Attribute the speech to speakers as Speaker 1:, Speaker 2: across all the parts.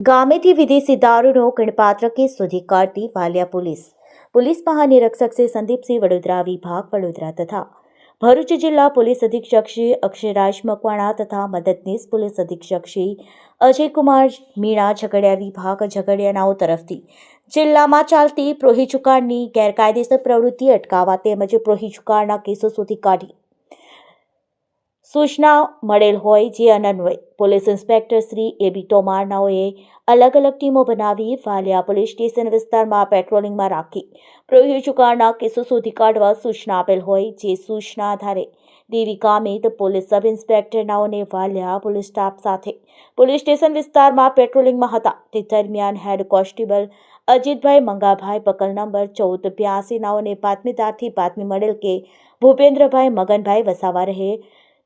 Speaker 1: ગામેથી વિદેશી દારૂનો ગણપાત્ર કેસ શોધી કાઢતી વાલિયા પોલીસ મહાનિરીક્ષક શ્રી સંદીપસિંહ વડોદરા વિભાગ વડોદરા તથા ભરૂચ જિલ્લા પોલીસ અધિક્ષક શ્રી અક્ષયરાજ મકવાણા તથા મદદનીશ પોલીસ અધિક્ષક શ્રી અજયકુમાર મીણા ઝઘડિયા વિભાગ ઝઘડિયાનાઓ તરફથી જિલ્લામાં ચાલતી પ્રોહી ચુકાણની ગેરકાયદેસર પ્રવૃત્તિ અટકાવવા તેમજ પ્રોહી ચુકાણના કેસો શોધી કાઢી સૂચના મળેલ હોય જે અન્વયે પોલીસ ઇન્સ્પેક્ટર શ્રી એબી તોમારનાઓએ અલગ અલગ ટીમો બનાવી વાલિયા પોલીસ સ્ટેશન વિસ્તારમાં પેટ્રોલિંગમાં રાખી પ્રોહી ચુકાણના કેસો શોધી કાઢવા સૂચના આપેલ હોય જે સૂચના આધારે દેવી ગામિત પોલીસ સબ ઇન્સ્પેક્ટરનાઓને વાલિયા પોલીસ સ્ટાફ સાથે પોલીસ સ્ટેશન વિસ્તારમાં પેટ્રોલિંગમાં હતા તે દરમિયાન head constable Ajitbhai Mangabhai buckle number 1482 નાઓને બાતમીદારથી બાતમી મળેલ કે ભૂપેન્દ્રભાઈ મગનભાઈ વસાવા રહે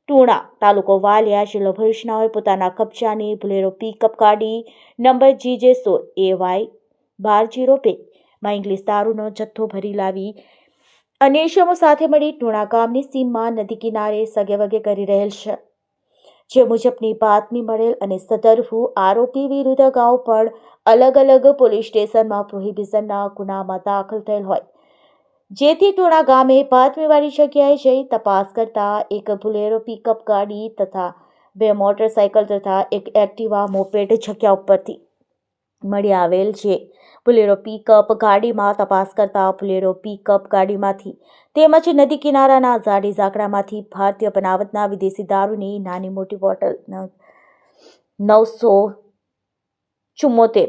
Speaker 1: ટૂણા તાલુકો વાલિયા જિલ્લો ભરૂચનાઓએ પોતાના કબજાની બોલેરો પિકઅપ ગાડી નંબર GJ16AY 1202 માં ઇંગ્લિશ દારૂનો જથ્થો ભરી લાવી અન્ય ઇસમો સાથે મળી ટૂણા ગામની સીમમાં નદી કિનારે સગેવગે કરી રહેલ છે જે મુજબની બાતમી મળેલ અને સદરહુ આરોપી વિરુદ્ધ અગાઉ પણ અલગ અલગ પોલીસ સ્ટેશનમાં પ્રોહિબિશનના ગુનામાં દાખલ થયેલ હોય જેથી ટોણા ગામે બાતમીવાળી જગ્યાએ જઈ તપાસ કરતા એક બોલેરો પિકઅપ ગાડી તથા 2 મોટરસાયકલ તથા એક એક્ટિવા મોપેડ જગ્યા ઉપરથી મળી આવેલ છે બોલેરો પિકઅપ ગાડીમાં તપાસ કરતા બોલેરો પિકઅપ ગાડીમાંથી તેમજ નદી કિનારાના ઝાડી ઝાકડામાંથી ભારતીય બનાવટના વિદેશી દારૂની નાની મોટી બોટલ 974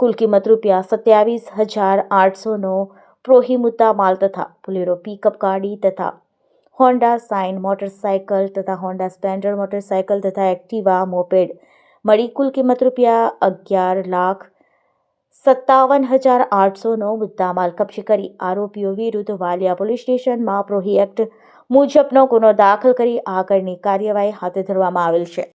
Speaker 1: કુલ કિંમત ₹27,800નો પ્રોહી મુદ્દા માલ તથા બોલેરો પિકઅપ ગાડી તથા હોન્ડા સાઇન મોટરસાયકલ તથા હોન્ડા સ્પ્લેન્ડર મોટરસાયકલ તથા એક્ટિવા મોપેડ મળી કુલ કિંમત ₹11,57,800નો મુદ્દામાલ કબજે કરી આરોપીઓ વિરુદ્ધ વાલિયા પોલીસ સ્ટેશનમાં પ્રોહી એક્ટ મુજબનો ગુનો દાખલ કરી આગળની કાર્યવાહી હાથ ધરવામાં આવેલ છે।